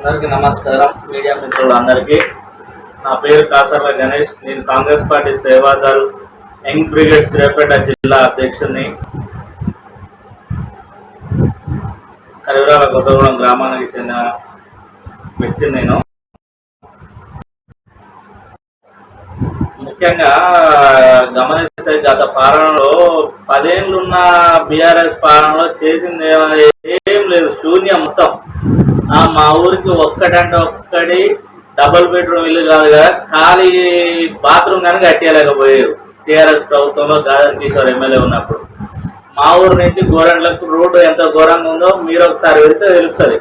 అందరికీ నమస్కారం. మీడియా మిత్రులందరికీ నా పేరు కాసర్ల గణేష్. నేను Congress party Seva Dal young brigade Suryapet జిల్లా అధ్యక్షుడిని. కరివరాల కొత్తగూడెం గ్రామానికి చెందిన వ్యక్తి. నేను ముఖ్యంగా గమనిస్తే గత పాలనలో 10 ఏళ్ళున్న బీఆర్ఎస్ పాలనలో చేసింది ఏం లేదు, శూన్యం మొత్తం. మా ఊరికి ఒక్కటంటే ఒక్కటి డబుల్ బెడ్రూమ్ ఇల్లు కాదు కదా, ఖాళీ బాత్రూమ్ కానీ కట్టేయలేకపోయారు టీఆర్ఎస్ ప్రభుత్వంలో గాదర్ కిషోర్ ఎమ్మెల్యే ఉన్నప్పుడు. మా ఊరు నుంచి గోరంట్లకు రోడ్డు ఎంత ఘోరంగా ఉందో మీరు ఒకసారి వెళ్తే తెలుస్తుంది.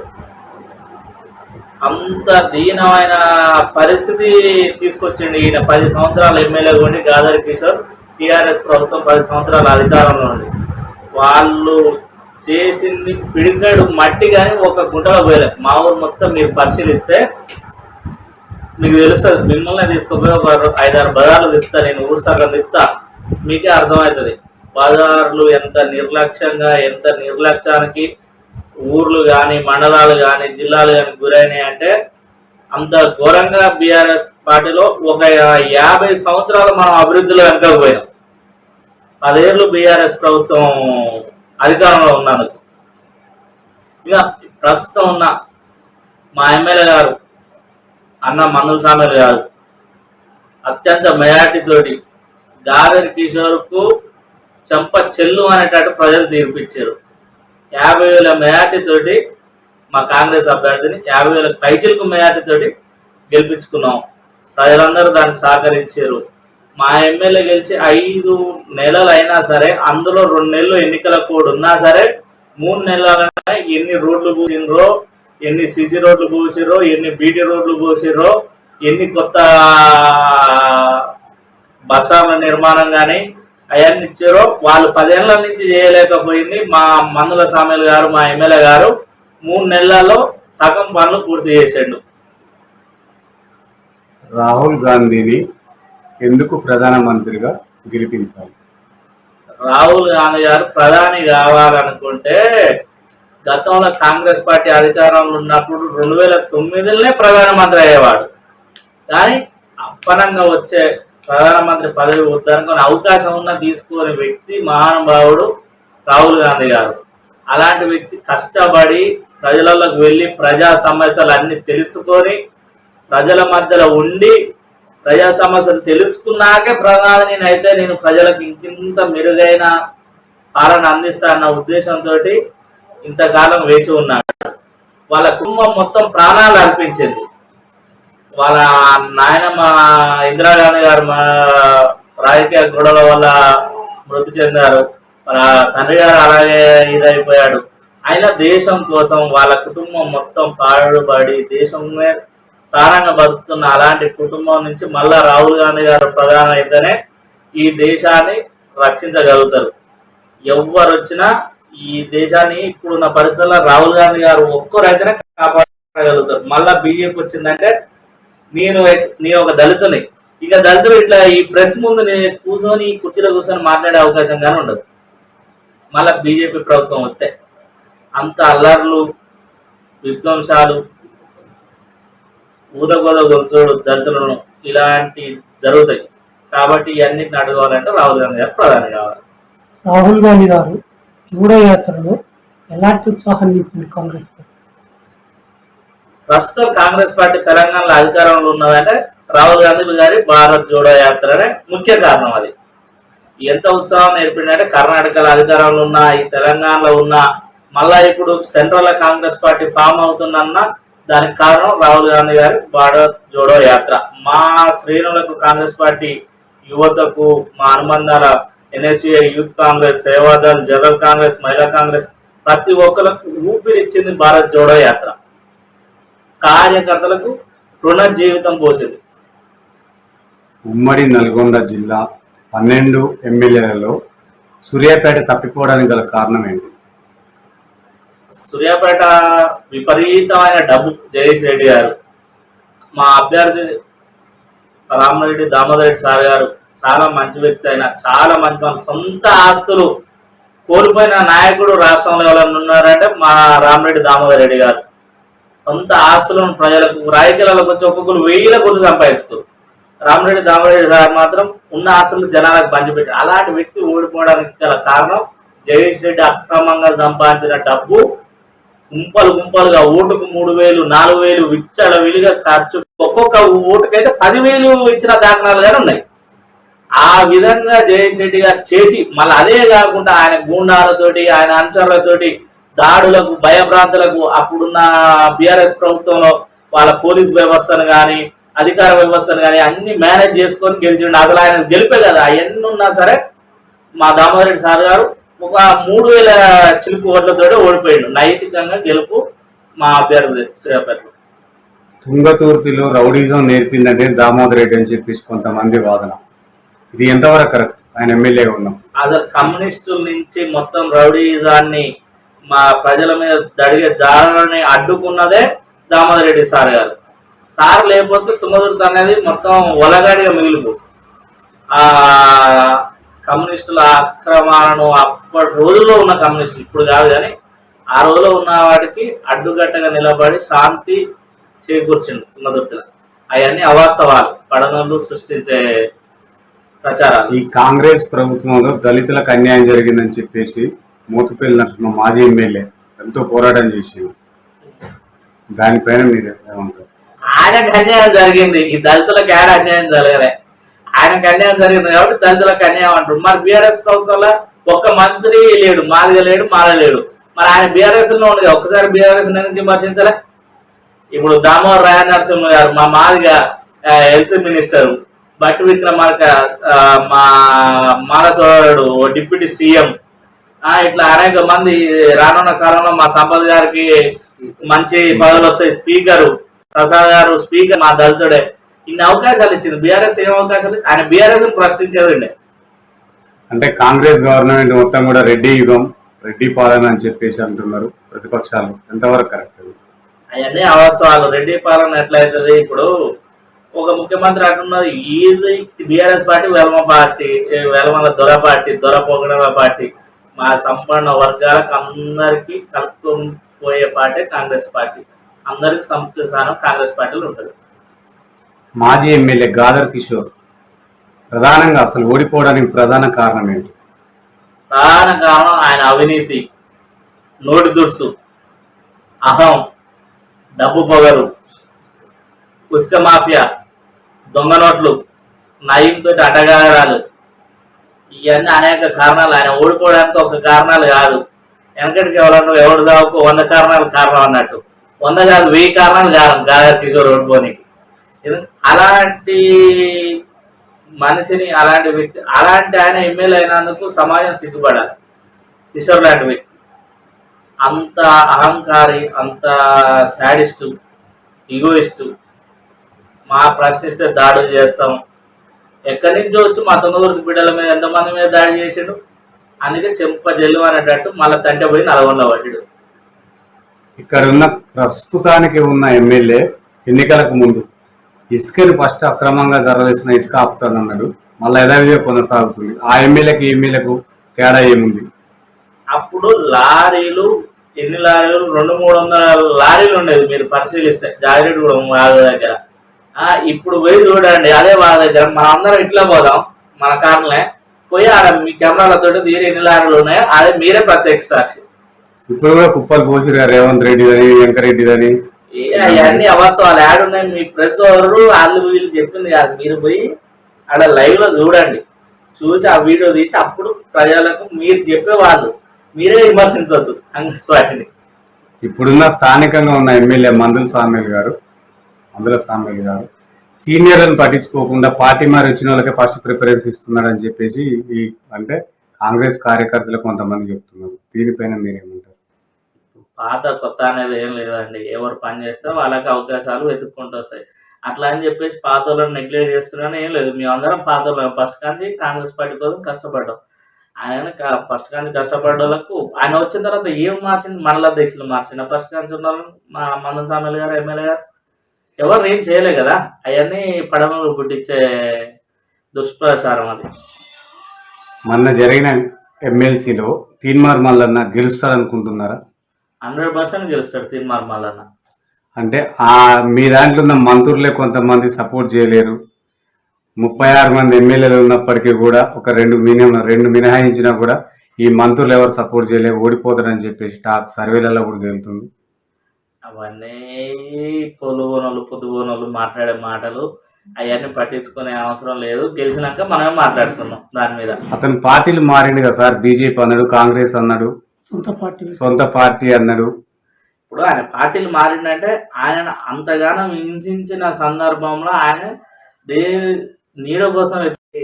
అంత దీనమైన పరిస్థితి తీసుకొచ్చింది ఈయన. 10 సంవత్సరాలు ఎమ్మెల్యే ఉండి గాదర్ కిషోర్, టీఆర్ఎస్ ప్రభుత్వం 10 సంవత్సరాల అధికారంలో ఉంది. వాళ్ళు చేసింది పిడికాడు మట్టి కానీ ఒక గుంటలో పోయలేదు. మా ఊరు మొత్తం మీరు పరిశీలిస్తే మీకు తెలుస్తుంది. మిమ్మల్ని తీసుకుపోయి ఒక 5-6 బజార్లు తిప్పుతా, నేను ఊరు సగం తిప్పుతా, మీకే అర్థమవుతుంది బజార్లు ఎంత నిర్లక్ష్యంగా, ఎంత నిర్లక్ష్యానికి ఊర్లు కానీ మండలాలు కానీ జిల్లాలు కానీ గురైనాయి అంటే అంత ఘోరంగా బీఆర్ఎస్ పార్టీలో ఒక 50 సంవత్సరాలు మనం అభివృద్ధిలో వెనకపోయినాం. 10 ఏళ్ళు బీఆర్ఎస్ ప్రభుత్వం అధికారంలో ఉన్నాను. ఇక ప్రస్తుతం ఉన్న మా ఎమ్మెల్యే గారు అన్న మన్నుల సామెలు గారు అత్యంత మెజార్టీతోటి గాదర్ కిషోర్కు చెంప చెల్లు అనేటట్టు ప్రజలు తీర్పిచ్చారు. 50,000 మెజార్టీతోటి మా కాంగ్రెస్ అభ్యర్థిని 50,000 పైచిలకు మెజార్టీతోటి గెలిపించుకున్నాం. ప్రజలందరూ దానికి సహకరించారు. మా ఎమ్మెల్యే గెలిచి 5 నెలలు అయినా సరే, అందులో 2 నెలలు ఎన్నికల కోడ్ ఉన్నా సరే, 3 నెలలైనా ఎన్ని రోడ్లు పూసిర్రో, ఎన్ని సిసి రోడ్లు పూసిర్రో, ఎన్ని బీటీ రోడ్లు పూసిర్రో, ఎన్ని కొత్త బస్టాండ్ల నిర్మాణం కానీ అవన్నీ ఇచ్చారో వాళ్ళు 10 ఏళ్ల నుంచి చేయలేకపోయింది. మా మన్నుల సామెల్ గారు, మా ఎమ్మెల్యే గారు 3 నెలల్లో సగం పనులు పూర్తి చేసాడు. రాహుల్ గాంధీని ఎందుకు ప్రధానమంత్రిగా గెలిపించాలి? రాహుల్ గాంధీ గారు ప్రధాని కావాలనుకుంటే గతంలో కాంగ్రెస్ పార్టీ అధికారంలో ఉన్నప్పుడు 2009లోనే ప్రధానమంత్రి అయ్యేవాడు. కానీ అప్పనంగా వచ్చే ప్రధానమంత్రి పదవి ఉద్ధరించుకునే అవకాశం ఉన్న తీసుకునే వ్యక్తి మహానుభావుడు రాహుల్ గాంధీ గారు. అలాంటి వ్యక్తి కష్టపడి ప్రజలలోకి వెళ్ళి ప్రజా సమస్యలు అన్ని తెలుసుకొని ప్రజల మధ్యలో ఉండి ప్రజా సమస్యలు తెలుసుకున్నాకే ప్రధాని అయితే నేను ప్రజలకు ఇంకింత మెరుగైన పాలన అందిస్తా అన్న ఉద్దేశంతో ఇంతకాలం వేచి ఉన్నాడు. వాళ్ళ కుటుంబం మొత్తం ప్రాణాలు అర్పించింది. వాళ్ళ నాయనమ్మ ఇందిరాగాంధీ గారు రాజకీయ గొడవల వల్ల మృతి చెందారు. వాళ్ళ తండ్రి గారు అలాగే ఇదైపోయాడు. అయినా దేశం కోసం వాళ్ళ కుటుంబం మొత్తం పాడుపడి దేశమే ప్రారంగా బతుకుతున్న అలాంటి కుటుంబం నుంచి మళ్ళా రాహుల్ గాంధీ గారు ప్రధాని అయితేనే ఈ దేశాన్ని రక్షించగలుగుతారు. ఎవరు వచ్చినా ఈ దేశాన్ని ఇప్పుడున్న పరిస్థితుల్లో రాహుల్ గాంధీ గారు ఒక్కరైతేనే కాపాడగలుగుతారు. మళ్ళా బీజేపీ వచ్చిందంటే నేను ఒక దళితుని, ఇక దళితులు ఇట్లా ఈ ప్రెస్ ముందు నేను కూర్చొని ఈ కుర్చీలో కూర్చొని మాట్లాడే అవకాశం కానీ ఉండదు. మళ్ళా బీజేపీ ప్రభుత్వం వస్తే అంత అల్లర్లు, విధ్వంసాలు, ఊదగోద గొలుసుడు దళితులను ఇలాంటి జరుగుతాయి. కాబట్టి ఇవన్నిటిని అడగాలంటే రాహుల్ గాంధీ గారు ప్రధాని కావాలి. రాహుల్ గాంధీ గారు జోడో యాత్రలో ఎలాంటి ఉత్సాహం నింపింది కాంగ్రెస్ పార్టీ? ప్రస్తుతం కాంగ్రెస్ పార్టీ తెలంగాణలో అధికారంలో ఉన్నదంటే రాహుల్ గాంధీ గారి భారత్ జోడో యాత్రనే ముఖ్య కారణం. అది ఎంత ఉత్సాహం నేర్పిందంటే కర్ణాటకలో అధికారంలో ఉన్న, ఈ తెలంగాణలో ఉన్న, మళ్ళా ఇప్పుడు సెంట్రల్ కాంగ్రెస్ పార్టీ ఫామ్ అవుతుందన్న దానికి కారణం రాహుల్ గాంధీ గారి భారత్ జోడో యాత్ర. మా శ్రేణులకు కాంగ్రెస్ పార్టీ యువతకు, మా అనుబంధాల NSUI youth Congress, Seva Dal, general Congress, Mahila Congress ప్రతి ఒక్కరికి ఊపిరిచ్చింది భారత్ జోడో యాత్ర. కార్యకర్తలకు పునర్జీవితం పోసింది. ఉమ్మడి నల్గొండ జిల్లా 12 ఎమ్మెల్యేలలో సూర్యాపేట తప్పిపోవడానికి గల కారణం ఏంటి? సూర్యాపేట విపరీతమైన డబ్బు జగదీష్ రెడ్డి గారు, మా అభ్యర్థి రామరెడ్డి దామోదర్ రెడ్డి సార్ గారు చాలా మంచి వ్యక్తి. అయినా చాలా మంచి మన సొంత ఆస్తులు కోల్పోయిన నాయకుడు రాష్ట్రంలో ఎవరైనా ఉన్నారంటే మా రామరెడ్డి దామోదర్ రెడ్డి గారు. సొంత ఆస్తులను ప్రజలకు రాజకీయాలకు వచ్చి ఒక్కొక్కరు 1000 కోట్లు సంపాదించుకోరు. రామరెడ్డి దామరెడ్డి సార్ మాత్రం ఉన్న ఆస్తులు జనాలకు పంచిపెట్టి అలాంటి వ్యక్తి ఓడిపోవడానికి గల కారణం జగదీష్ రెడ్డి అక్రమంగా సంపాదించిన డబ్బు గుంపలు గుంపలుగా ఓటుకు 3000 4000 విచ్చల విలుగా ఖర్చు, ఒక్కొక్క ఓటుకైతే 10,000 ఇచ్చిన దాఖలాలు కానీ ఉన్నాయి. ఆ విధంగా జగదీష్ రెడ్డి గారు చేసి మళ్ళీ అదే కాకుండా ఆయన గూండాలతోటి ఆయన అనుచరులతోటి దాడులకు భయభ్రాంతులకు అప్పుడున్న బీఆర్ఎస్ ప్రభుత్వంలో వాళ్ళ పోలీస్ వ్యవస్థను కానీ అధికార వ్యవస్థను కానీ అన్ని మేనేజ్ చేసుకొని గెలిచిండు. అసలు ఆయన గెలిపే కదా అవన్నీ ఉన్నా సరే మా దామోదర్ రెడ్డి సార్ గారు ఒక 3000 చిలుకు ఓట్లతో ఓడిపోయిండు. నైతికంగా గెలుపు మా అభ్యర్థి శ్రీరాపేటలో. తుంగతుర్తిలో రౌడీజం నేర్పిందంటే దామోదర్ రెడ్డి అని చెప్పేసి కొంతమంది వాదన. ఇది ఎంతవరకు కరెక్ట్? ఆయన ఎమ్మెల్యేగా ఉన్నాం. అసలు కమ్యూనిస్టుల నుంచి మొత్తం రౌడీజాన్ని మా ప్రజల మీద జరిగే దాడులని అడ్డుకున్నదే దామోదర్ రెడ్డి సార్ గారు. సార్ లేకపోతే తుంగతుర్తి అనేది మొత్తం ఒలగాడిగా మిగిలిపో. ఆ కమ్యూనిస్టుల అక్రమాలను అప్పటి రోజుల్లో ఉన్న కమ్యూనిస్టులు ఇప్పుడు కాదు కానీ ఆ రోజులో ఉన్న వాటికి అడ్డుగట్టగా నిలబడి శాంతి చేకూర్చింది తుంగతుర్తిలో. అవన్నీ అవాస్తవాలు, పడనలు సృష్టించే ప్రచారాలు. ఈ కాంగ్రెస్ ప్రభుత్వంలో దళితులకు అన్యాయం జరిగిందని చెప్పేసి మూతపల్లి నరసింహ మాజీ ఎమ్మెల్యే ఎంతో పోరాటం చేసింది. దానిపైన మీరు ఏమంటారు? ఆయనకు అన్యాయం జరిగింది, ఈ దళితులకు ఏడ అన్యాయం జరగలే. ఆయనకు అన్యాయం జరిగింది కాబట్టి దళితులకు అన్యాయం అంటారు. మరి బీఆర్ఎస్ ప్రభుత్వంలో ఒక్క మంత్రి లేడు, మాదిగ లేడు, మాల లేడు. మరి ఆయన బీఆర్ఎస్ లో ఉండదు, ఒక్కసారి బీఆర్ఎస్ ఎందుకు విమర్శించలే? ఇప్పుడు దామోదర్ రాయ నరసింహ గారు మా మాదిగ హెల్త్ మినిస్టర్, బట్టి విక్రమార్క మా మానసోడు డిప్యూటీ సీఎం, ఇట్లా అనేక మంది రానున్న కాలంలో మా సంపత్ గారికి మంచి పదవులు వస్తాయి. స్పీకరు ప్రసాద్ గారు స్పీకర్ మా దళితుడే. ఇన్ని అవకాశాలు ఇచ్చింది బీఆర్ఎస్. ఏం అవకాశాలు? ఆయన బీఆర్ఎస్ ప్రశ్నించేదండి. అంటే కాంగ్రెస్ గవర్నమెంట్ మొత్తం కూడా రెడ్డి యుగం, రెడ్డి పాలన అని చెప్పేసి అంటున్నారు ప్రతిపక్షాలు. ఎంతవరకు కరెక్ట్? అవన్నీ అవాస్తవాలు. రెడ్డి పాలన ఎట్లయితుంది? ఇప్పుడు ఒక ముఖ్యమంత్రి అంటున్నది ఇది బీఆర్ఎస్ పార్టీ వెలమల దొర పార్టీ, దొర పొగడల పార్టీ. మా సంపన్న వర్గాలకు అందరికీ కలుపుకొని పోయే పార్టీ కాంగ్రెస్ పార్టీ. అందరికి సంస్థానం కాంగ్రెస్ పార్టీలో ఉంటుంది. మాజీ ఎమ్మెల్యే గాదర్ కిషోర్ ప్రధానంగా అసలు ఓడిపోవడానికి ప్రధాన కారణం ఏంటి? ప్రధాన కారణం ఆయన అవినీతి, నోటి దుర్సు, అహం, డబ్బు పొగరు, ఉసుక మాఫియా, దొంగ నోట్లు, నయంతో అటగారాలు. ఇవన్నీ అనేక కారణాలు. ఆయన ఓడిపోవడానికి ఒక కారణాలు కాదు. వెనకటికి ఎవరు దాకు 100 కారణాలు కారణం అన్నట్టు. 100 కాదు, 1000 కారణాలు కారణం గాదర్ కిషోర్ ఓడిపోనికి. అలాంటి మనిషిని, అలాంటి వ్యక్తి, అలాంటి ఆయన ఎమ్మెల్యే అయినందుకు సమాజం సిగ్గుపడాలి. కిషోర్ లాంటి వ్యక్తి అంత అహంకారి, అంత శాడిస్టు, ఈగోయిస్టు. మా ప్రశ్నిస్తే దాడులు చేస్తాం. ఎక్కడి నుంచో వచ్చి మా తుంగతుర్తి బిడ్డల మీద ఎంతమంది మీద దాడి చేసాడు. అందుకే చెంప జల్లు అనేటట్టు మళ్ళీ తంటే పోయి నల్గొండ పడ్డాడు. ఇక్కడ ఉన్న ప్రస్తుతానికి ఉన్న ఎమ్మెల్యే ఎన్నికలకు ముందు ఇసుకని ఫస్ట్ అక్రమంగా తరలిసిన ఇసుక ఆపుతానన్నాడు. మళ్ళీ యథావిధిగా కొనసాగుతుంది. ఆ ఎమ్మెల్యేకి ఈ ఎమ్మెల్యేకు తేడా ఏముంది? అప్పుడు లారీలు ఎన్ని లారీలు? 200-300 లారీలు ఉండేది. మీరు పరిశీలిస్తే జాగ్రత్త కూడా వాళ్ళ దగ్గర. ఇప్పుడు పోయి చూడండి, అదే వాళ్ళ దగ్గర. మనం అందరం ఇట్లా పోదాం మన కార్లే పోయి ఆడ మీ కెమెరాలతో తీరి ఎన్ని లారీలు ఉన్నాయో అదే మీరే ప్రత్యక్ష సాక్షి. ఇప్పుడు కూడా కుప్పలు పోసిరు రేవంత్ రెడ్డి అని, వెంకరెడ్డి అని. అవన్నీ అవాస్తవాలు యాడున్నాయి. మీ ప్రెస్ వాళ్ళు వీళ్ళు చెప్పింది కాదు. మీరు పోయి ఆడ లైవ్ లో చూడండి, చూసి ఆ వీడియో తీసి అప్పుడు ప్రజలకు మీరు చెప్పేవాళ్ళు మీరే విమర్శించవద్దు కాంగ్రెస్ పార్టీని. ఇప్పుడున్న స్థానికంగా ఉన్న ఎమ్మెల్యే మందుల సామ్యులు గారు సీనియర్లను పట్టించుకోకుండా పార్టీ మారి వచ్చిన వాళ్ళకే ఫస్ట్ ప్రిఫరెన్స్ ఇస్తున్నారని చెప్పేసి ఈ అంటే కాంగ్రెస్ కార్యకర్తలు కొంతమంది చెప్తున్నారు. దీనిపైన మీరేమంటారు? పాత కొత్త అనేది ఏం లేదండి. ఎవరు పని చేస్తే వాళ్ళకి అవకాశాలు వెతుక్కుంటూ వస్తాయి. అట్లా అని చెప్పేసి పాత వాళ్ళని నెగ్లెక్ట్ చేస్తున్నారని ఏం లేదు. మేమందరం పాత వాళ్ళం. ఫస్ట్ కానీ కాంగ్రెస్ పార్టీ కోసం కష్టపడ్డాం. ఆయన ఫస్ట్ కానీ కష్టపడ్డ వాళ్ళకు ఆయన వచ్చిన తర్వాత ఏం మార్చింది? మండల అధ్యక్షులు మార్చింది. ఫస్ట్ కానీ ఉన్న మా మందం సామెల్ గారు ఎమ్మెల్యే గారు ఎవరు ఏం చేయలే కదా. అవన్నీ పడవలు పుట్టించే దుష్ప్రచారం అది. మొన్న జరిగిన ఎమ్మెల్సీలో తీన్మార్ మల్లన్న గెలుస్తారనుకుంటున్నారా? 100% గెలుస్తాడు తీన్మార్ మల్లన్న. అంటే ఆ మీ దాంట్లో ఉన్న మంత్రులే కొంతమంది సపోర్ట్ చేయలేరు. 36 మంది ఎమ్మెల్యేలు ఉన్నప్పటికీ కూడా ఒక రెండు మినహాయించినా కూడా ఈ మంత్రులు ఎవరు సపోర్ట్ చేయలేరు, ఓడిపోతారని చెప్పేసి టాక్ సర్వేలలో కూడా వెళ్తుంది. అవన్నీ పొద్దుగోనోళ్ళు మాట్లాడే మాటలు, అవన్నీ పట్టించుకునే అవసరం లేదు. గెలిచినాక మనమే మాట్లాడుకుందాం దాని మీద. అతను పార్టీలు మారిండు కదా సార్, బీజేపీ అన్నాడు, కాంగ్రెస్ అన్నాడు, సొంత పార్టీ అన్నాడు. ఇప్పుడు ఆయన పార్టీలు మారిందంటే ఆయన అంతగానో హింసించిన సందర్భంలో ఆయన నీడ కోసం వ్యక్తి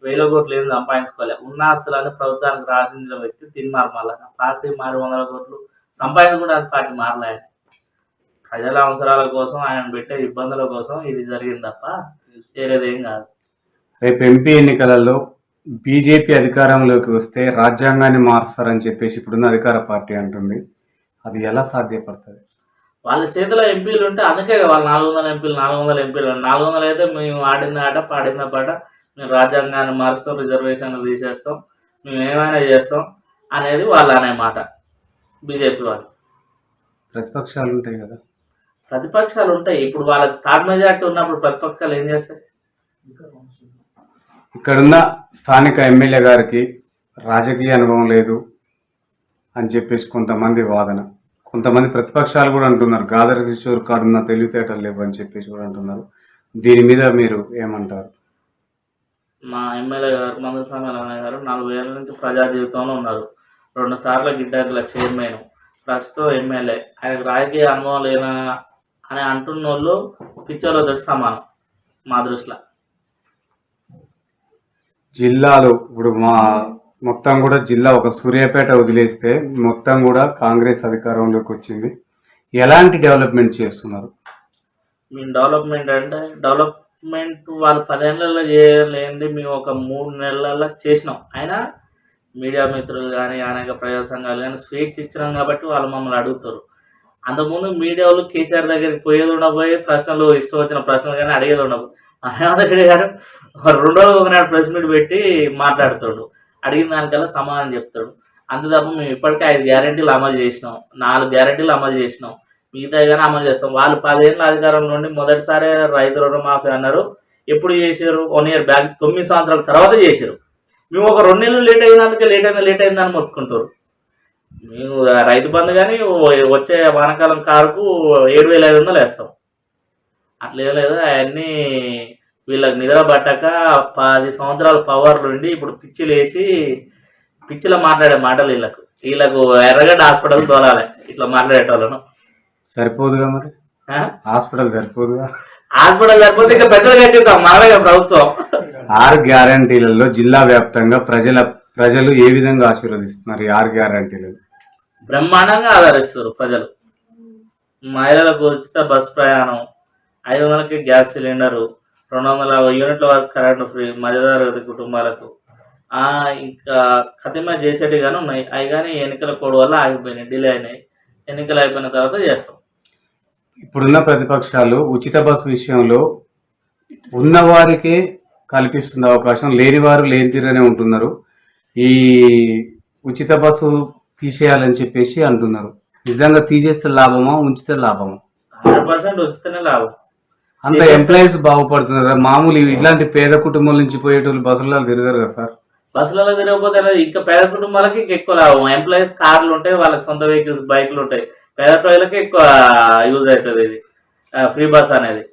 1000 కోట్లు ఏం సంపాదించుకోలే. ఉన్న ఆస్తులని ప్రభుత్వానికి రాసించిన వ్యక్తి తిన్నారు. మళ్ళా పార్టీ మారి 100 కోట్లు సంపాదించుకుంటే పార్టీ మారలే. ప్రజల అవసరాల కోసం ఆయన పెట్టే ఇబ్బందుల కోసం ఇది జరిగింది తప్ప వేరేదేం కాదు. రేపు ఎంపీ ఎన్నికలలో బీజేపీ అధికారంలోకి వస్తే రాజ్యాంగాన్ని మారుస్తారని చెప్పేసి ఇప్పుడున్న అధికార పార్టీ అంటుంది. అది ఎలా సాధ్యపడుతుంది? వాళ్ళ చేతిలో ఎంపీలు ఉంటే అందుకే వాళ్ళు 400 ఎంపీలు 400 అయితే మేము ఆడిన ఆట పాడిన పాట, మేము రాజ్యాంగాన్ని మారుస్తాం, రిజర్వేషన్లు తీసేస్తాం, మేము ఏమైనా చేస్తాం అనేది వాళ్ళు అనే మాట. బీజేపీ వాళ్ళు ప్రతిపక్షాలు ఉంటాయి కదా, ప్రతిపక్షాలు ఉంటాయి. ఇప్పుడు వాళ్ళకి థర్డ్ మెజార్టీ ఉన్నప్పుడు ప్రతిపక్షాలు ఏం చేస్తాయి? ఇక్కడున్న స్థానిక ఎమ్మెల్యే గారికి రాజకీయ అనుభవం లేదు అని చెప్పేసి కొంతమంది వాదన. కొంతమంది ప్రతిపక్షాలు కూడా అంటున్నారు గాదర్ కిషోర్ కాడున్న తెలివితేటలు లేవు అని చెప్పేసి కూడా అంటున్నారు. దీని మీద మీరు ఏమంటారు? మా ఎమ్మెల్యే గారు మందస్వామి అన్నయ్య గారు 40 ఏళ్ళ నుంచి ప్రజా జీవితంలో ఉన్నారు. 2 సార్లు గిడ్డాకుల చైర్మన్, ప్రస్తుతం ఎమ్మెల్యే. ఆయనకు రాజకీయ అనుభవం లేనా అని అంటున్న వాళ్ళు పిచ్చోళ్ళతో సమానం మా దృష్టిలో. జిల్లాలో ఇప్పుడు మొత్తం కూడా జిల్లా ఒక సూర్యాపేట వదిలేస్తే మొత్తం కూడా కాంగ్రెస్ అధికారంలోకి వచ్చింది. ఎలాంటి డెవలప్మెంట్ చేస్తున్నారు? మేము డెవలప్మెంట్ అంటే డెవలప్మెంట్ వాళ్ళు 10 ఏళ్ళలో చేయలేనిది మేము ఒక 3 నెలల్లో చేసినాం. అయినా మీడియా మిత్రులు కానీ అనేక ప్రజా సంఘాలు కానీ స్వేచ్ఛ ఇచ్చినాం కాబట్టి వాళ్ళు మమ్మల్ని అడుగుతారు. అంతకుముందు మీడియా వాళ్ళు కేసీఆర్ దగ్గరికి పోయేది ఉండబోయి ప్రశ్నలు ఇష్టం వచ్చిన ప్రశ్నలు కానీ అడిగేది ఉండవు. రేవంత్ రెడ్డి గారు 2 రోజులు ఒకనాడు ప్రెస్ మీట్ పెట్టి మాట్లాడుతాడు, అడిగిన దానికల్లా సమాధానం చెప్తాడు. అంతే తప్ప మేము ఇప్పటికే 5 గ్యారెంటీలు అమలు చేసినాం, 4 గ్యారెంటీలు అమలు చేసినాం, మిగతా కానీ అమలు చేస్తాం. వాళ్ళు 10 ఏళ్ళ అధికారం నుండి మొదటిసారి రైతు రుణమాఫీ అన్నారు. ఎప్పుడు చేశారు? 1 ఇయర్ బ్యాక్, 9 సంవత్సరాల తర్వాత చేశారు. మేము ఒక 2 నెలలు లేట్ అయినందుకే లేట్ అయిందని మొత్తుకుంటారు. మేము రైతు బంధు కానీ వచ్చే వానాకాలం కారుకు 7,500 వేస్తాం. అట్లా లేదు. అవన్నీ వీళ్ళకి నిద్ర పట్టక 10 సంవత్సరాల పవర్ నుండి ఇప్పుడు పిచ్చిలు వేసి పిచ్చిలో మాట్లాడే మాటలు వీళ్ళకు ఎర్రగడ్డ హాస్పిటల్ తోలాలి ఇట్లా మాట్లాడేటోళ్ళను. సరిపోదుగా మరి హాస్పిటల్ సరిపోతే ఇంకా పెద్దలు కట్టిస్తాం మామూలుగా ప్రభుత్వం. 6 గ్యారంటీలలో జిల్లా వ్యాప్తంగా ప్రజలు ఏ విధంగా ఆశీర్వదిస్తున్నారు? ఈ 6 గ్యారంటీలు బ్రహ్మాండంగా ఆదరిస్తారు ప్రజలు. మహిళలకు ఉచిత బస్ ప్రయాణం, 500కి గ్యాస్ సిలిండరు, 250 యూనిట్ల వరకు కరెంటు ఫ్రీ మధ్యతరగతి కుటుంబాలకు. ఇంకా ఖతిమ చేసేటి కానీ ఉన్నాయి. అవి కానీ ఎన్నికల కోడ్ వల్ల ఆగిపోయినాయి, డిలే అయినాయి. ఎన్నికలు అయిపోయిన తర్వాత చేస్తాం. ఇప్పుడున్న ప్రతిపక్షాలు ఉచిత బస్సు విషయంలో ఉన్నవారికే కల్పిస్తున్న అవకాశం, లేని వారు లేని తీరనే ఉంటున్నారు. ఈ ఉచిత బస్సు తీసేయాలని చెప్పేసి అంటున్నారు. నిజంగా తీసేస్తే లాభమా, ఉంచితే లాభమా? 100% ఉచితనే లాభం. అంత ఎంప్లాయీస్ బాగుపడుతున్నారు. మామూలు ఇట్లాంటి పేద కుటుంబాల నుంచి పోయేటోళ్ళు బస్సులలో తిరగరు కదా సార్? బస్సులలో తిరగకపోతే ఇంకా పేద కుటుంబాలకి ఎక్కువ లాభం. ఎంప్లాయీస్ కార్లు ఉంటాయి, వాళ్ళకి సొంత వెహికల్స్ బైక్లు ఉంటాయి. పేద ప్రజలకి ఎక్కువ యూజ్ అవుతుంది ఇది ఫ్రీ బస్ అనేది.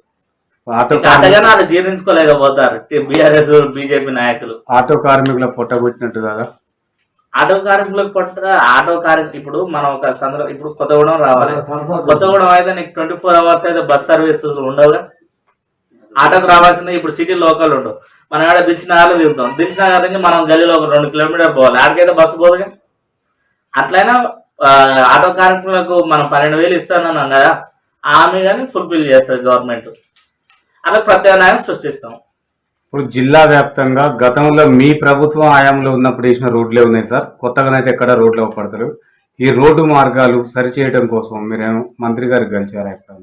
అంతగానే వాళ్ళు జీర్ణించుకోలేకపోతారు బీఆర్ఎస్ బీజేపీ నాయకులు. ఆటో కార్మికుల పొట్టగొట్టినట్టు కదా. ఆటో కార్మికులకు ఇప్పుడు మనం ఒక ఇప్పుడు కొత్తగూడెం రావాలి. కొత్తగూడెం అయితే నీకు 24 అవర్స్ అయితే బస్ సర్వీసెస్ ఉండవుగా. ఆటోకి రావాల్సిందే. ఇప్పుడు సిటీ లోకల్ ఉండవు. మనం ఏడ దిల్చినగర్లో దిగుతాం. దిల్చినగర్ నుంచి మనం గల్లీలో ఒక 2 కిలోమీటర్ పోవాలి. ఆడికైతే బస్సు పోదుగా. అట్లయినా ఆటో కార్మికులకు మనం 12,000 ఇస్తానన్నాం కదా, ఆమె కానీ ఫుల్ఫిల్ చేస్తుంది గవర్నమెంట్. అలా ప్రత్యామ్నాయం సృష్టిస్తాం. ఇప్పుడు జిల్లా వ్యాప్తంగా గతంలో మీ ప్రభుత్వం హయాంలో ఉన్నప్పుడు వేసిన రోడ్లే ఉన్నాయి సార్, కొత్తగానైతే ఎక్కడ రోడ్లు అవ్వపడతారు. ఈ రోడ్డు మార్గాలు సరిచేయడం కోసం మీరేమో మంత్రి గారికి కలిసారా? ఎక్కడ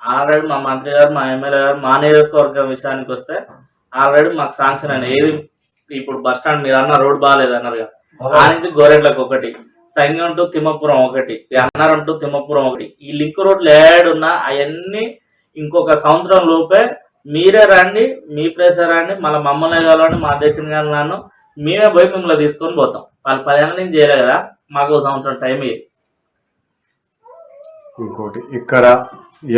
ఆల్రెడీ మా మంత్రి గారు, మా ఎమ్మెల్యే గారు, మా నియోజకవర్గం విషయానికి వస్తే ఆల్రెడీ మాకు శాంక్షన్ అయినా. ఏది ఇప్పుడు బస్ స్టాండ్ మీరు అన్న రోడ్ బాగాలేదు అన్నారు కదా, ఆ నుంచి గోరెట్లకు ఒకటి, సంగం టు తిమ్మపురం ఒకటి, అన్నారం టు తిమ్మపురం ఒకటి, ఈ లింక్ రోడ్లు ఏడున్నా అవన్నీ ఇంకొక సంవత్సరం లోపే మీరే రండి, మీ ప్లేసే రండి, మళ్ళీ మమ్మల్ని కలవండి, మా దేశం కానీ నన్ను మేమే పోయి మిమ్మల్ని తీసుకొని పోతాం. వాళ్ళు 10 ఏళ్ళ నుంచి చేయలే కదా, మాకు సంవత్సరం టైం ఇయ్యి. ఇంకోటి ఇక్కడ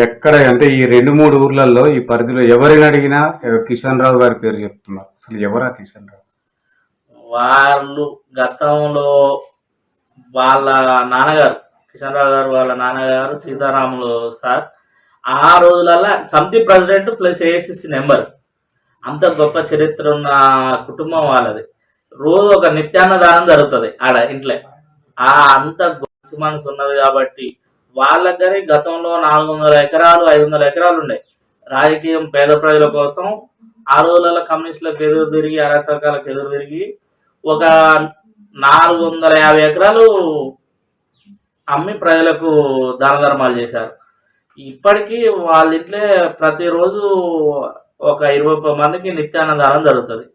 ఎక్కడ అంటే ఈ 2-3 ఊర్లలో ఈ పరిధిలో ఎవరిని అడిగినా కిషన్ రావు గారి పేరు చెప్తున్నారు. అసలు ఎవరా కిషన్ రావు? వాళ్ళు గతంలో వాళ్ళ నాన్నగారు కిషన్ రావు గారు, వాళ్ళ నాన్నగారు సీతారాములు సార్ ఆ రోజులలో సమితి ప్రెసిడెంట్ ప్లస్ ఏఐసిసి నెంబర్. అంత గొప్ప చరిత్ర ఉన్న కుటుంబం వాళ్ళది. రోజు ఒక నిత్యాన్నదానం జరుగుతుంది ఆడ ఇంట్లో. అంత గొప్ప మనసు ఉన్నది కాబట్టి వాళ్ళ దగ్గర గతంలో 400 ఎకరాలు 500 ఎకరాలు ఉండే. రాజకీయం పేద ప్రజల కోసం ఆ రోజులలో కమ్యూనిస్టులకు ఎదురు తిరిగి, అరాచకాలకు ఎదురు తిరిగి ఒక 450 ఎకరాలు అమ్మి ప్రజలకు దాన ధర్మాలు చేశారు. ఇప్పటికీ వాళ్ళ ఇంట్లో ప్రతిరోజు ఒక 20 మందికి నిత్యాన్నదానం జరుగుతుంది.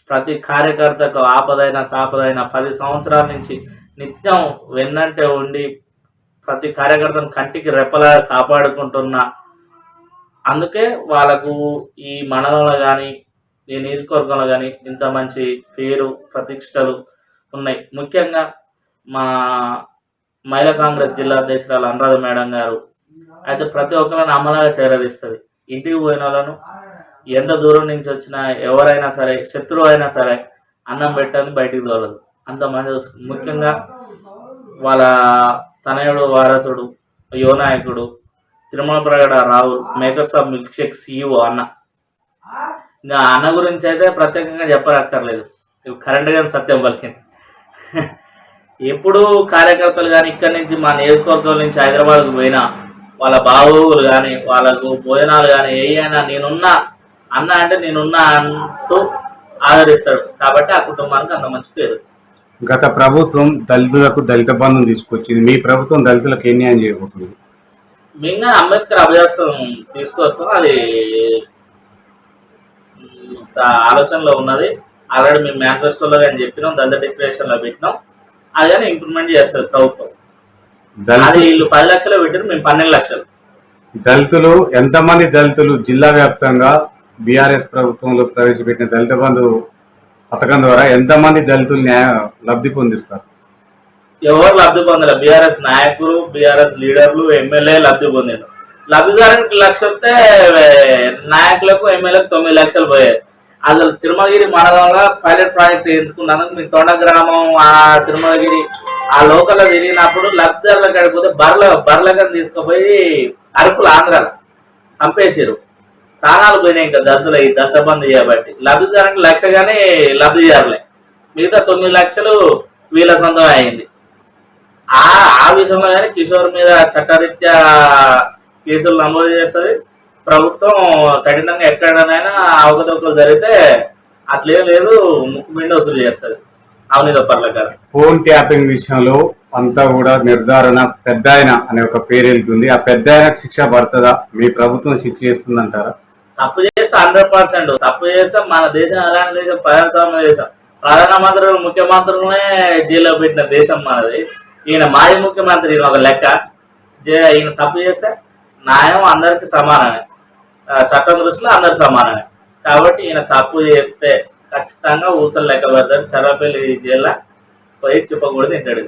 ప్రతి కార్యకర్తకు ఆపదైనా సాపదైనా 10 సంవత్సరాల నుంచి నిత్యం వెన్నంటే ఉండి ప్రతి కార్యకర్తను కంటికి రెప్పలా కాపాడుకుంటున్న, అందుకే వాళ్ళకు ఈ మండలంలో కానీ ఈ నియోజకవర్గంలో కానీ ఇంత మంచి పేరు ప్రతిష్టలు ఉన్నాయి. ముఖ్యంగా మా మహిళా కాంగ్రెస్ జిల్లా అధ్యక్షురాలు అనురాధ మేడం గారు అయితే ప్రతి ఒక్కరిని అమ్మలాగా చేరదీస్తుంది. ఇంటికి పోయిన వాళ్ళను ఎంత దూరం నుంచి వచ్చినా ఎవరైనా సరే, శత్రువు అయినా సరే అన్నం పెట్టని బయటికి తోలదు. అంత మంది ముఖ్యంగా వాళ్ళ తనయుడు వారసుడు యువనాయకుడు Tirumala Pragada Rao makers of milk shake CEO అన్న. ఇంకా అన్న గురించి అయితే ప్రత్యేకంగా చెప్పనక్కర్లేదు, కరెంట్ గాని సత్యం పలికింది. ఎప్పుడు కార్యకర్తలు కానీ ఇక్కడి నుంచి మా నియోజకవర్గం నుంచి హైదరాబాద్కు పోయినా వాళ్ళ బాగోగులు కానీ వాళ్ళకు భోజనాలు కానీ ఏమైనా నేనున్నా అన్న అంటే నేనున్నా అంటూ ఆదరిస్తాడు. కాబట్టి ఆ కుటుంబానికి అంత మంచి పేరు. గత ప్రభుత్వం దళితులకు దళిత బంధం తీసుకొచ్చింది. మీ ప్రభుత్వం దళితులకు ఏ న్యాయం చేయబోతుంది? మేము అంబేద్కర్ అభ్యాసం తీసుకొస్తాం. అది ఆలోచనలో ఉన్నది. ఆల్రెడీ మేము మేనిఫెస్టోలో కానీ చెప్పినాం, దళిత డిక్లరేషన్లో పెట్టినాం. అది కానీ ఇంప్లిమెంట్ చేస్తుంది ప్రభుత్వం. అది వీళ్ళు 10 లక్షలు పెట్టారు, మేము 12 లక్షలు. దళితులు ఎంతమంది దళితులు జిల్లా వ్యాప్తంగా బీఆర్ఎస్ ప్రభుత్వంలో ప్రవేశపెట్టిన దళిత బంధు పథకం ద్వారా ఎంతమంది దళితులు లబ్ధి పొందిస్తారు? ఎవరు లబ్ధి పొందారు? బీఆర్ఎస్ నాయకులు, బీఆర్ఎస్ లీడర్లు, ఎమ్మెల్యే లబ్ధి పొందారు. లబ్ధిదారునికి 1 లక్ష వస్తే నాయకులకు ఎమ్మెల్యేలకు 9 లక్షలు పోయాయి. అసలు తిరుమలగిరి మండలంలో పైలట్ ప్రాజెక్ట్ ఎంచుకున్నందుకు మీ తొండ గ్రామం ఆ తిరుమలగిరి ఆ లోకల్లో తిరిగినప్పుడు లబ్ధిదారుల కడిపోతే బర్రెలను తీసుకుపోయి అరకులు ఆంధ్రాలో చంపేసారు. ప్రాణాలు పోయినాయి. ఇంకా దళితులు ఈ దళిత బంధు చేయబట్టి లబ్ధిదారునికి 1 లక్ష కానీ లబ్ధి చేరలే. మిగతా 9 లక్షలు వీళ్ళ సొంతం అయింది. ఆ విషయంలో కానీ కిషోర్ మీద చట్టరీత్యా కేసులు నమోదు చేస్తుంది ప్రభుత్వం. కఠినంగా ఎక్కడనైనా అవకతవకలు జరిగితే అట్లేం లేదు, ముక్కు పిండి వసూలు చేస్తుంది అవినీతి పర్ల. ఫోన్ ట్యాపింగ్ విషయంలో అంతా కూడా నిర్ధారణ పెద్దాయన అనే ఒక పేరు వెళ్తుంది. ఆ పెద్దాయనకు శిక్ష పడుతుందా? మీ ప్రభుత్వం శిక్ష చేస్తుందంటారా? తప్పు చేస్తే 100%. తప్పు చేస్తే మన దేశం అలాంటి దేశం, ప్రజాస్వామ్య దేశం. ప్రధానమంత్రులు ముఖ్యమంత్రులనే జైల్లో పెట్టిన దేశం మనది. ఈయన మాజీ ముఖ్యమంత్రి ఒక లెక్క. ఈయన తప్పు చేస్తే న్యాయం అందరికి సమానమే, చట్టం దృష్టిలో అందరు సమానమే. కాబట్టి ఈయన తప్పు చేస్తే ఖచ్చితంగా ఊసలు లెక్క పెడతాడు. చర్లపల్లి జైల్లో పోయి చెప్పకూడదు తింటాడు.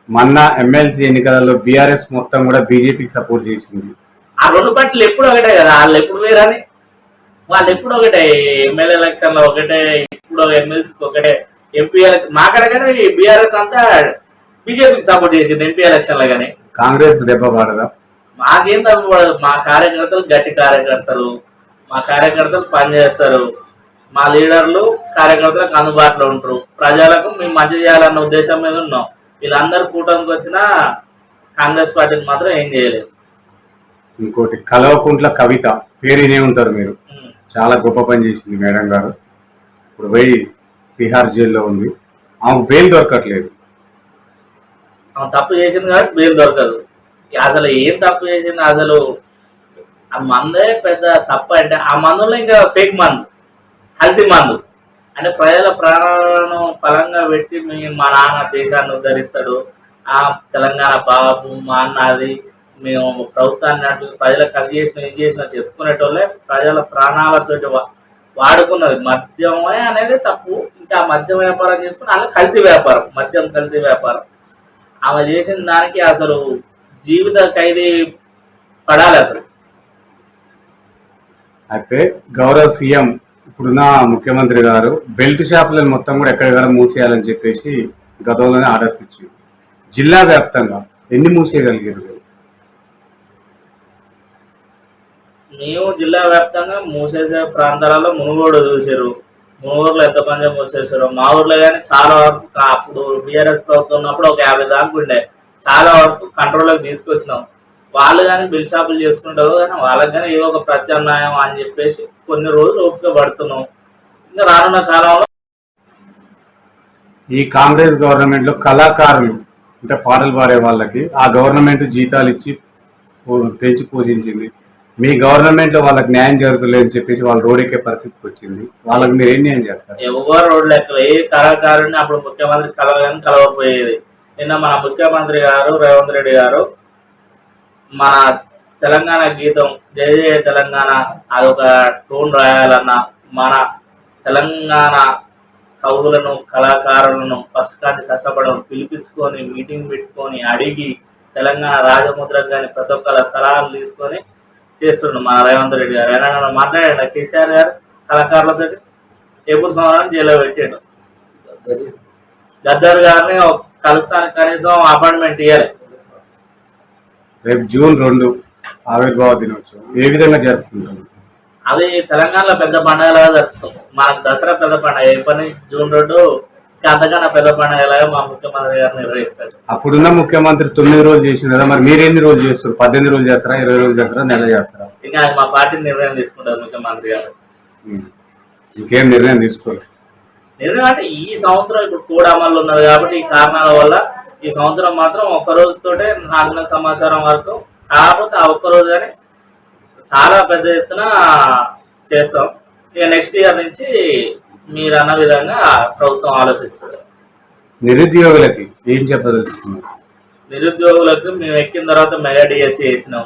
మొన్న ఎమ్మెల్సీ ఎన్నికలలో బీఆర్ఎస్ మొత్తం కూడా బీజేపీకి సపోర్ట్ చేసింది. ఆ 2 పార్టీలు ఎప్పుడు ఒకటే కదా, వాళ్ళు ఎప్పుడు వేరని వాళ్ళు ఎప్పుడు ఒకటే. ఎమ్మెల్యే ఎలక్షన్ లో ఒకటే, ఇప్పుడు ఎమ్మెల్సీకి ఒకటే, ఎంపీ మాకడ కానీ బీఆర్ఎస్ అంతా బీజేపీకి సపోర్ట్ చేసింది ఎంపీ ఎలక్షన్ లో. కానీ కాంగ్రెస్ దెబ్బ పడదా? మాకేం తప్పు పడదు. మా కార్యకర్తలు గట్టి కార్యకర్తలు, మా కార్యకర్తలు పనిచేస్తారు. మా లీడర్లు కార్యకర్తలకు అందుబాటులో ఉంటారు. ప్రజలకు మేము మంచి చేయాలన్న ఉద్దేశం మీద ఉన్నాం. వీళ్ళందరూ కూటమికి వచ్చినా కాంగ్రెస్ పార్టీని మాత్రం ఏం చేయలేదు. ఇంకోటి కల్వకుంట్ల కవిత పేరు వినే ఉంటారు మీరు. చాలా గొప్ప పని చేసింది మేడం గారు. ఇప్పుడు పోయి తిహార్ జైల్లో ఉంది. ఆమెకు బెయిల్ దొరకట్లేదు. ఆమె తప్పు చేసింది కాబట్టి బెయిల్ దొరకదు. అసలు ఏం తప్పు చేసింది? అసలు ఆ మందే పెద్ద తప్పు. అంటే ఆ మందులో ఇంకా ఫేక్ మందు, కల్తీ మందు. అంటే ప్రజల ప్రాణాలను పరంగా పెట్టి మా నాన్న దేశాన్ని ఉద్ధరిస్తాడు, ఆ తెలంగాణ బాబు మా అన్నది మేము ప్రభుత్వాన్ని అటు ప్రజలకు అది చేసిన ఇది చేసిన చెప్పుకునేటోళ్ళే ప్రజల ప్రాణాలతోటి వాడుకున్నది. మద్యమే అనేది తప్పు. ఇంకా మద్యం వ్యాపారం చేసుకుని అలా కల్తీ వ్యాపారం, మద్యం కల్తీ వ్యాపారం. ఆమె చేసిన దానికి అసలు జీవిత ఖైదీ పడాలి అసలు. అయితే గౌరవ సీఎం ఇప్పుడున్న ముఖ్యమంత్రి గారు బెల్ట్ షాపులను మొత్తం కూడా ఎక్కడికక్కడ మూసేయాలని చెప్పేసి గతంలోనే ఆర్డర్స్ ఇచ్చింది. జిల్లా వ్యాప్తంగా ఎన్ని మూసేయగలిగారు? మేము జిల్లా వ్యాప్తంగా మూసేసే ప్రాంతాలలో మునుగోడు చూసారు. మునుగోడులో ఎంత మంది మూసేసారు. మా ఊర్లో కానీ చాలా వరకు అప్పుడు బీఆర్ఎస్ ప్రభుత్వం ఉన్నప్పుడు ఒక 50 దాకా ఉండే, చాలా వరకు కంట్రోల్లోకి తీసుకొచ్చినాం. వాళ్ళు కానీ బిల్ షాపులు చేసుకుంటారు కానీ వాళ్ళకి కానీ ఏదో ఒక ప్రత్యామ్నాయం అని చెప్పేసి కొన్ని రోజులు ఓపిక పడుతున్నాం. ఇంకా రానున్న కాలంలో ఈ కాంగ్రెస్ గవర్నమెంట్ లో కళాకారులు అంటే పాటలు పాడే వాళ్ళకి ఆ గవర్నమెంట్ జీతాలు ఇచ్చి పెంచి పోషించింది. మీ గవర్నమెంట్ లో వాళ్ళకి న్యాయం జరుగుతుందని చెప్పేసి వాళ్ళు రోడ్ ఎక్కే పరిస్థితికి వచ్చింది. వాళ్ళకి మీరు ఏం న్యాయం చేస్తారు? ఎవరు రోడ్లు ఎక్కల ఏ కళాకారుని అప్పుడు ముఖ్యమంత్రి కలవగానే కలవకపోయేది. నిన్న మన ముఖ్యమంత్రి గారు రేవంత్ రెడ్డి గారు మన తెలంగాణ గీతం జయ జయ తెలంగాణ అదొక టోన్ రాయాలన్న మన తెలంగాణ కవులను కళాకారులను ఫస్ట్ కాంటి కష్టపడడం పిలిపించుకొని మీటింగ్ పెట్టుకొని అడిగి తెలంగాణ రాజముద్రకు కానీ ప్రతి ఒక్కళ్ళ సలహాలు తీసుకొని చేస్తుండు మన రేవంత్ రెడ్డి గారు. ఆయన మాట్లాడాడు కేసీఆర్ గారు కళాకారులతో ఎప్పుడు సంవత్సరం జైల్లో పెట్టాడు. గద్దర్ గారిని కలుస్తానికి కనీసం అపాయింట్మెంట్ ఇవ్వాలి. రేపు జూన్ 2 ఆవిర్భావ దినోత్సవం ఏ విధంగా జరుపుకుంటారు? అది తెలంగాణలో పెద్ద పండుగలాగా జరుపుతాం. మనకు దసరా పెద్ద పండుగ. ఎప్పటి జూన్ 2 అంతకన్నా పెద్ద పండుగలాగా మా ముఖ్యమంత్రి గారు నిర్వహిస్తారు. అప్పుడున్న ముఖ్యమంత్రి 9 రోజులు చేసిన కదా, మరి మీరు ఎన్ని రోజులు చేస్తారు? 18 రోజులు చేస్తారా, 20 రోజులు చేస్తారా, నెల చేస్తారా? ఇంకా అది మా పార్టీ నిర్ణయం తీసుకుంటారు ముఖ్యమంత్రి గారు. ఇంకేం నిర్ణయం తీసుకోవాలి. నిర్ణయం అంటే ఈ సంవత్సరం ఇప్పుడు కోడ్ అమలు ఉన్నది కాబట్టి ఈ కారణాల వల్ల ఈ సంవత్సరం మాత్రం ఒక్క రోజుతోటే నాకున్న సమాచారం వరకు, కాకపోతే ఆ ఒక్క రోజు కానీ చాలా పెద్ద ఎత్తున చేస్తాం. ఇక నెక్స్ట్ ఇయర్ నుంచి మీరు అన్న విధంగా ప్రభుత్వం ఆలోచిస్తుంది. నిరుద్యోగులకి ఏం చెప్పదలుచుకున్నారు? నిరుద్యోగులకు మేము ఎక్కిన తర్వాత మెగా డిఎస్సి వేసినాం,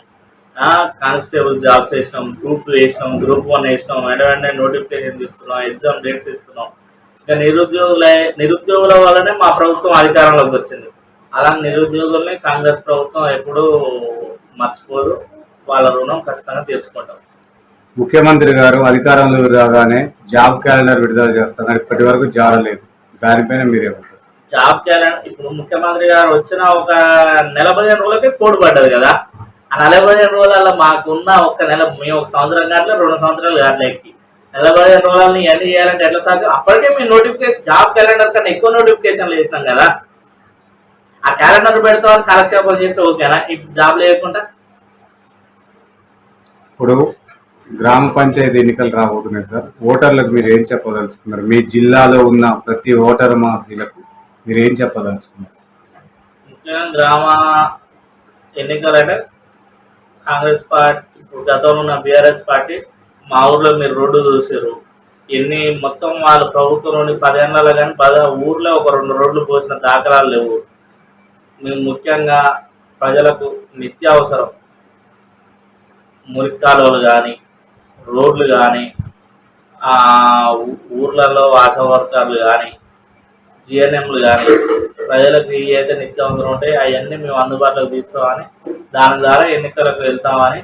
కానిస్టేబుల్ జాబ్స్ వేసినాం, గ్రూప్ 2 వేసినాం, గ్రూప్ 1 వేసినాం, వెంటనే నోటిఫికేషన్ ఇస్తున్నాం, ఎగ్జామ్ డేట్స్ ఇస్తున్నాం. ఇక నిరుద్యోగుల వల్లనే మా ప్రభుత్వం అధికారంలోకి వచ్చింది. అలా నిరుద్యోగుల్ని కాంగ్రెస్ ప్రభుత్వం ఎప్పుడూ మర్చిపోదు. వాళ్ళ రుణం ఖచ్చితంగా తీర్చుకుంటాం. ముఖ్యమంత్రి గారు అధికారంలో రాగానే జాబ్ క్యాలెండర్ విడుదల చేస్తున్నారు. ఇప్పటి వరకు జారలేదు. దానిపైన మీరేమంటారు? జాబ్ క్యాలెండర్ ఇప్పుడు ముఖ్యమంత్రి గారు వచ్చిన ఒక 15 రోజులకే కోడ్ పడ్డది కదా. ఆ 15 రోజులలో మాకున్న ఒక్క నెల, మేము 1 సంవత్సరం కాట్లే 2 సంవత్సరాలు కాట్లే ఎక్కి 15 రోజులని ఎన్ని చేయాలంటే ఎట్లా సాగు? అప్పటికే మేము నోటిఫికేషన్ జాబ్ క్యాలెండర్ కన్నా ఎక్కువ నోటిఫికేషన్లు వేసినాం కదా. ఆ క్యాలెండర్ పెడతామని కాలక్షేపం చేస్తే ఓకేనా? ఇప్పుడు జాబ్ లేకుండా ఇప్పుడు గ్రామ పంచాయతీ ఎన్నికలు రాబోతున్నాయి సార్. ఓటర్లకు మీరు ఏం చెప్పదలుచుకున్నారు? మీ జిల్లాలో ఉన్న ప్రతి ఓటర్ మాసీలకు మీరు ఏం చెప్పదలుచుకున్నారు? ముఖ్యంగా గ్రామ ఎన్నికలు అంటే కాంగ్రెస్ పార్టీ, ఇప్పుడు గతంలో ఉన్న బీఆర్ఎస్ పార్టీ, మా ఊర్లో మీరు రోడ్డు చూసారు. ఎన్ని మొత్తం వాళ్ళ ప్రభుత్వం నుండి 10 ఏళ్ళలో కానీ ఊర్లో ఒక 2 రోడ్లు పోసిన దాఖలాలు లేవు. మేము ముఖ్యంగా ప్రజలకు నిత్యావసరం మురికి కాలువలు కానీ, రోడ్లు కానీ, ఊర్లలో ఆశా వర్కర్లు కానీ, జిఎన్ఎంలు కానీ, ప్రజలకు ఏదైతే నిత్యావసరం ఉంటాయి అవన్నీ మేము అందుబాటులోకి తీసుకోమని, దాని ద్వారా ఎన్నికలకు వెళ్తామని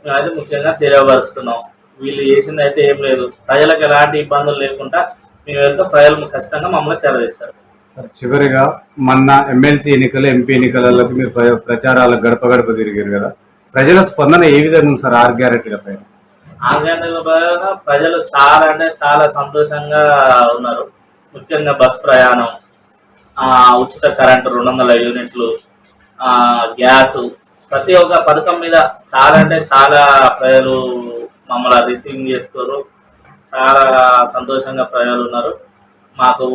మేమైతే ముఖ్యంగా తెలియపరుస్తున్నాం. వీళ్ళు చేసింది అయితే ఏం లేదు. ప్రజలకు ఎలాంటి ఇబ్బందులు లేకుండా మేము వెళ్తే ప్రజలు ఖచ్చితంగా మమ్మల్ని చేరదీస్తారు. చివరిగా మొన్న ఎమ్మెల్సీ ఎన్నికలు, ఎంపీ ఎన్నికలలో మీరు ప్రచారాలకు గడప గడప తిరిగారు కదా, ప్రజల స్పందన ఏ విధంగా ఉంది సార్? 6 గ్యారెంటీల పైన ప్రజలు చాలా అంటే చాలా సంతోషంగా ఉన్నారు. ముఖ్యంగా బస్ ప్రయాణం, ఉచిత కరెంటు 200 యూనిట్లు, గ్యాసు, ప్రతి ఒక్క పథకం మీద చాలా అంటే చాలా ప్రజలు మమ్మల్ని రిసీవింగ్ చేసుకోరు. చాలా సంతోషంగా ప్రజలు ఉన్నారు. మాకు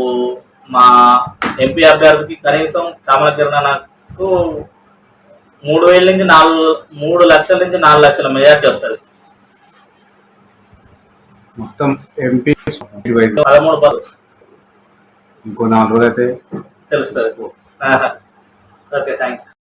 మా ఎంపీ అభ్యర్థికి కనీసం చామల కిరణకు 3,000 నుంచి 3 లక్షల నుంచి 4 లక్షల మెజార్టీ వస్తుంది. మొత్తం ఎంపీ 13% ఇంకో 4 రోజులు అయితే తెలుస్తుంది. Okay, thank you.